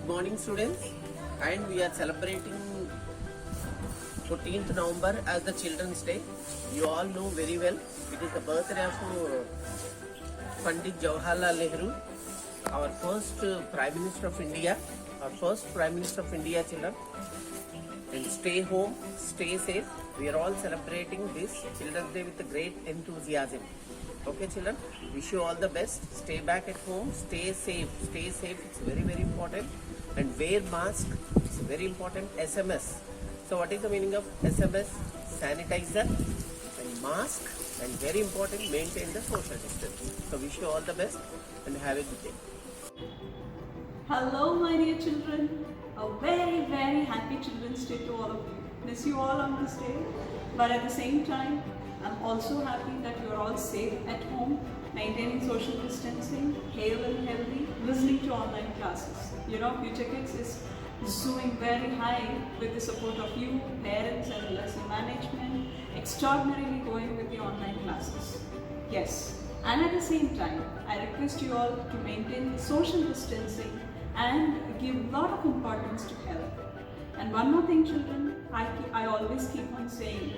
morning students, and we are celebrating 14th November as the Children's Day. You all know very well it is the birthday of Pandit Jawaharlal Nehru, our first Prime Minister of India, children. And stay home, stay safe. We are all celebrating this Children's Day with great enthusiasm. Okay children, wish you all the best. Stay back at home, stay safe, it's very very important. And wear mask, it's very important. SMS, so what is the meaning of SMS? Sanitizer and mask, and very important, maintain the social distance. So wish you all the best and have a good day. Hello my dear children, a very very happy Children's Day to all of you. Miss you all on this day, but at the same time I'm also happy that you're all safe at home, maintaining social distancing, hale and healthy, listening to online classes. You know, Future Kids is doing very high with the support of you, parents and lesson management, extraordinarily going with the online classes. Yes, and at the same time, I request you all to maintain the social distancing and give a lot of importance to health. And one more thing children, I always keep on saying,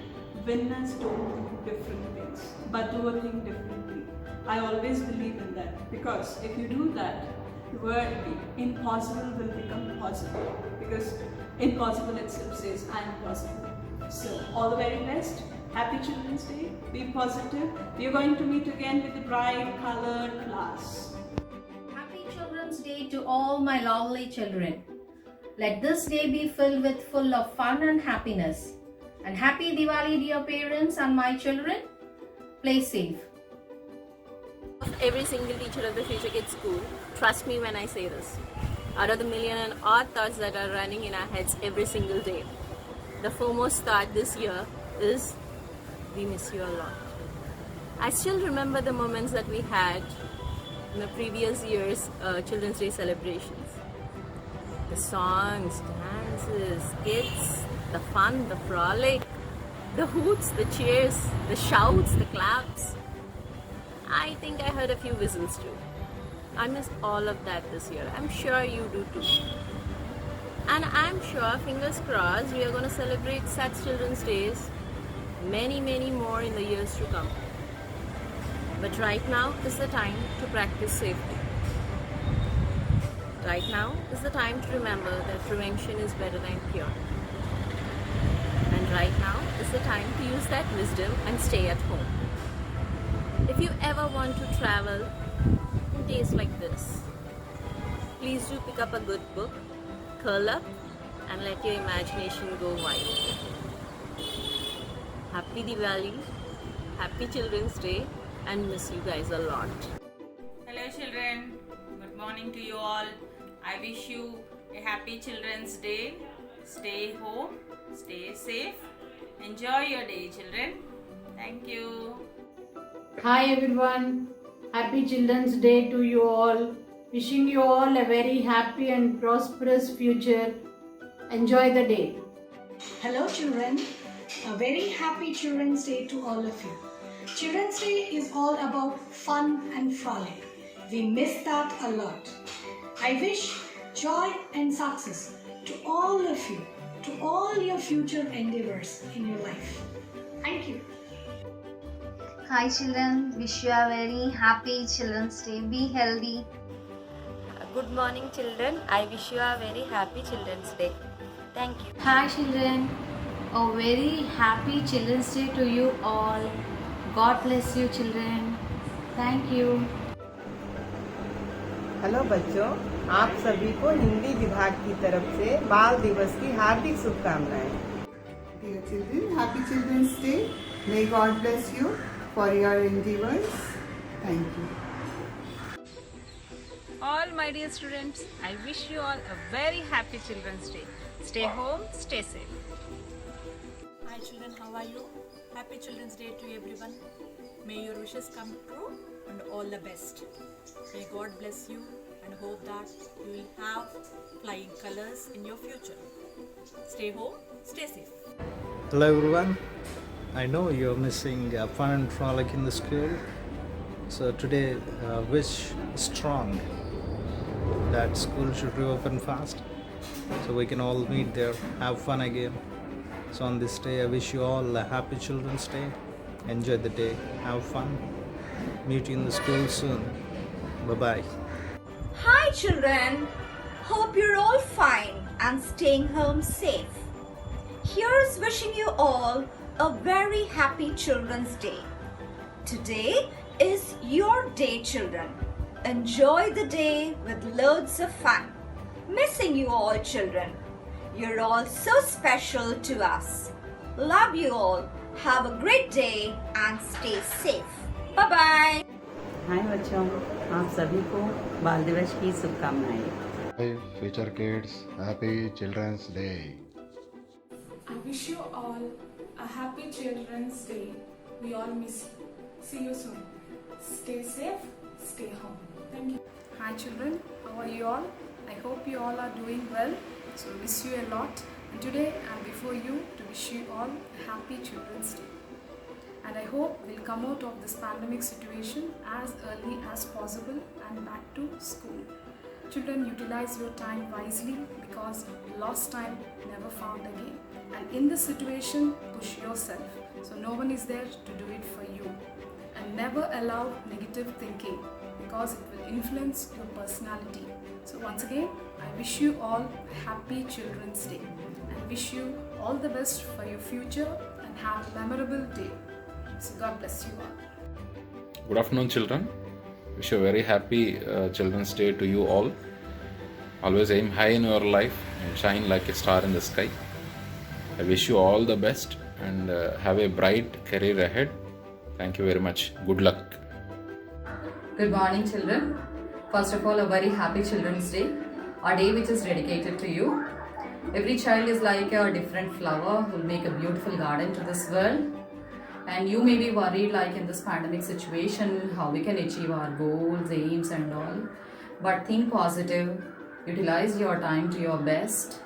winners don't do different things, but do a thing differently. I always believe in that, because if you do that, the word impossible will become possible, because impossible itself says I am possible. So all the very best. Happy Children's Day. Be positive. We are going to meet again with the bright colored class. Happy Children's Day to all my lovely children. Let this day be full of fun and happiness. And happy Diwali, dear parents and my children. Play safe. Every single teacher of the Future Kids School, trust me when I say this. Out of the million and odd thoughts that are running in our heads every single day, the foremost thought this year is, we miss you a lot. I still remember the moments that we had in the previous year's Children's Day celebrations. The songs, dances, skits, the fun, the frolic, the hoots, the cheers, the shouts, the claps. I think I heard a few whistles too. I miss all of that this year. I'm sure you do too. And I'm sure, fingers crossed, we are going to celebrate such Children's Days many more in the years to come. But right now is the time to practice safety. Right now is the time to remember that prevention is better than cure. And right now is the time to use that wisdom and stay at home. If you ever want to travel in days like this, please do pick up a good book, curl up, and let your imagination go wild. Happy Diwali, happy Children's Day, and miss you guys a lot. Hello children, good morning to you all. I wish you a happy Children's Day. Stay home, stay safe, enjoy your day children. Thank you. Hi everyone, happy Children's Day to you all. Wishing you all a very happy and prosperous future. Enjoy the day. Hello children, a very happy Children's Day to all of you. Children's Day is all about fun and frolic. We miss that a lot. I wish joy and success to all of you, to all your future endeavors in your life. Thank you. Hi children, wish you a very happy Children's Day. Be healthy. Good morning children, I wish you a very happy Children's Day. Thank you. Hi children, a very happy Children's Day to you all. God bless you children. Thank you. Hello बच्चों, आप सभी को हिंदी विभाग की तरफ से बाल दिवस की हार्दिक शुभकामनाएं। Dear children, happy Children's Day. May God bless you for your endeavors. Thank you. All my dear students, I wish you all a very happy Children's Day. Stay home, stay safe. Hi children, how are you? Happy Children's Day to everyone. May your wishes come true and all the best. May God bless you and hope that you will have flying colors in your future. Stay home, stay safe. Hello everyone. I know you're missing fun and frolic in the school. So today wish strong that school should reopen fast so we can all meet there, have fun again. So on this day, I wish you all a happy Children's Day. Enjoy the day, have fun. Meet you in the school soon. Bye-bye. Hi children, hope you're all fine and staying home safe. Here's wishing you all a very happy Children's Day. Today is your day, children. Enjoy the day with loads of fun. Missing you all, children. You're all so special to us. Love you all. Have a great day and stay safe. Bye-bye. हाय बच्चों, आप सभी को बाल दिवस की शुभकामनाएं। Hi future kids, happy Children's Day. I wish you all a happy Children's Day. We all miss you. See you soon. Stay safe, stay home. Thank you. Hi children, how are you all? I hope you all are doing well. So miss you a lot. And today I'm before you to wish you all a happy Children's Day. And I hope we'll come out of this pandemic situation as early as possible and back to school. Children, utilize your time wisely because lost time never found again. And in this situation, push yourself. So no one is there to do it for you. And never allow negative thinking because it will influence your personality. So once again, I wish you all a happy Children's Day and wish you all the best for your future and have a memorable day. So God bless you all. Good afternoon, children. Wish a very happy Children's Day to you all. Always aim high in your life and shine like a star in the sky. I wish you all the best and have a bright career ahead. Thank you very much. Good luck. Good morning, children. First of all, a very happy Children's Day, a day which is dedicated to you. Every child is like a different flower who will make a beautiful garden to this world. And you may be worried like in this pandemic situation, how we can achieve our goals, aims and all. But think positive, utilize your time to your best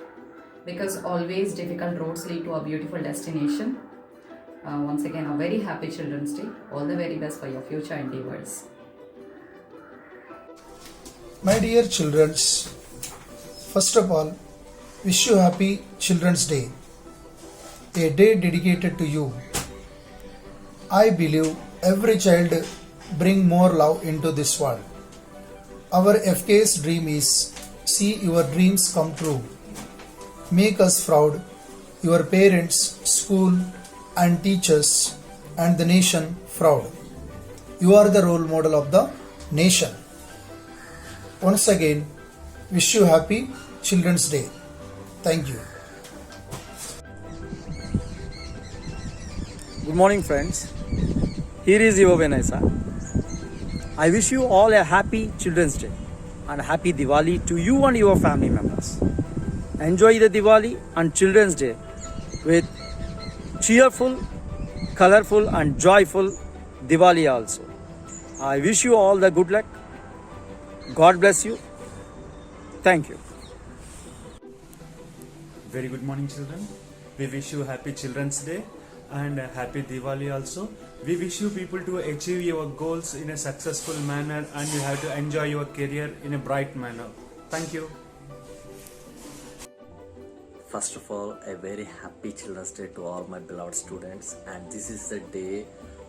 because always difficult roads lead to a beautiful destination. Once again, a very happy Children's Day. All the very best for your future endeavors. My dear children, first of all, wish you happy Children's Day, a day dedicated to you. I believe every child bring more love into this world. Our FK's dream is see your dreams come true. Make us proud, your parents, school and teachers and the nation proud. You are the role model of the nation. Once again, wish you happy Children's Day. Thank you. Good morning, friends. Here is Yuva Venesa. I wish you all a happy Children's Day and a happy Diwali to you and your family members. Enjoy the Diwali and Children's Day with cheerful, colorful and joyful Diwali also. I wish you all the good luck. God bless you. Thank you. Very good morning, children. We wish you happy Children's Day and a happy Diwali also. We wish you people to achieve your goals in a successful manner and you have to enjoy your career in a bright manner. Thank you. First of all, a very happy Children's Day to all my beloved students, and this is the day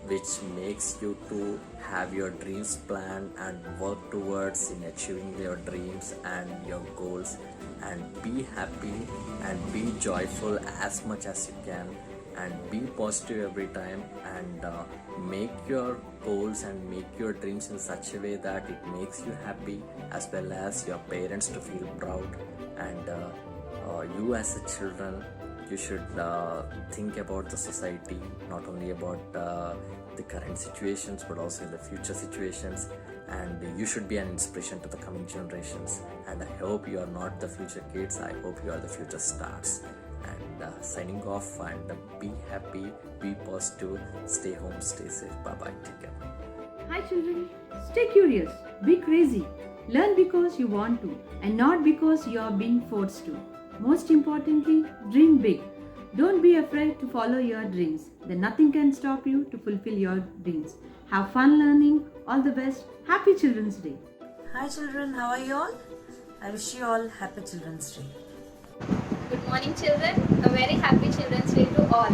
which makes you to have your dreams planned and work towards in achieving your dreams and your goals, and be happy and be joyful as much as you can and be positive every time and make your goals and make your dreams in such a way that it makes you happy as well as your parents to feel proud, and you as a children, you should think about the society, not only about the current situations but also in the future situations, and you should be an inspiration to the coming generations. And I hope you are not the future kids, I hope you are the future stars. And signing off, and be happy, be positive, stay home, stay safe. Bye bye, take care. Hi children, stay curious, be crazy, learn because you want to and not because you are being forced to. Most importantly, dream big. Don't be afraid to follow your dreams. Then nothing can stop you to fulfill your dreams. Have fun learning. All the best. Happy Children's Day. Hi children, how are you all? I wish you all happy Children's Day. Good morning children, a very happy Children's Day to all.